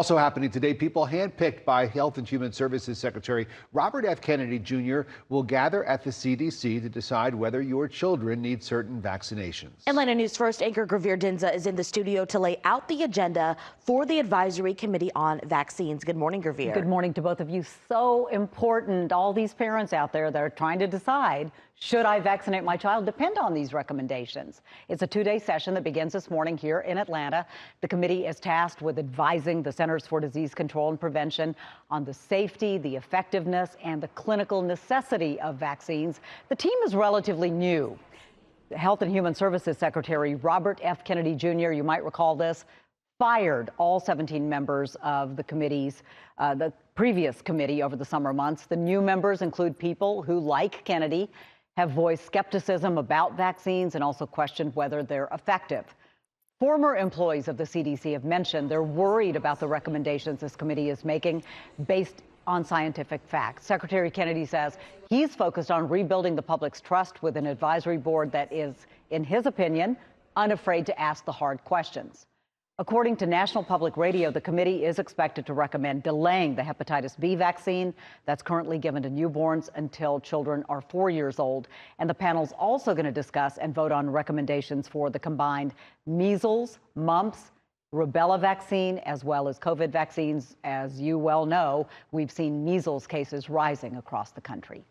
Also happening today, people handpicked by Health and Human Services Secretary Robert F. Kennedy Jr. will gather at the CDC to decide whether your children need certain vaccinations. Atlanta News First anchor Gravir Dinza is in the studio to lay out the agenda for the Advisory Committee on Vaccines. Good morning, Gravir. Good morning to both of you. So important. All these parents out there that are trying to decide, should I vaccinate my child, depend on these recommendations. It's a two-day session that begins this morning here in Atlanta. The committee is tasked with advising the Centers for Disease Control and Prevention on the safety, the effectiveness, and the clinical necessity of vaccines. The team is relatively new. The Health and Human Services Secretary Robert F. Kennedy Jr., you might recall this, fired all 17 members of the committee's, the previous committee over the summer months. The new members include people who, like Kennedy, have voiced skepticism about vaccines and also questioned whether they're effective. Former employees of the CDC have mentioned they're worried about the recommendations this committee is making based on scientific facts. Secretary Kennedy says he's focused on rebuilding the public's trust with an advisory board that is, in his opinion, unafraid to ask the hard questions. According to National Public Radio, the committee is expected to recommend delaying the hepatitis B vaccine that's currently given to newborns until children are 4 years old. And the panel's also going to discuss and vote on recommendations for the combined measles, mumps, rubella vaccine, as well as COVID vaccines. As you well know, we've seen measles cases rising across the country.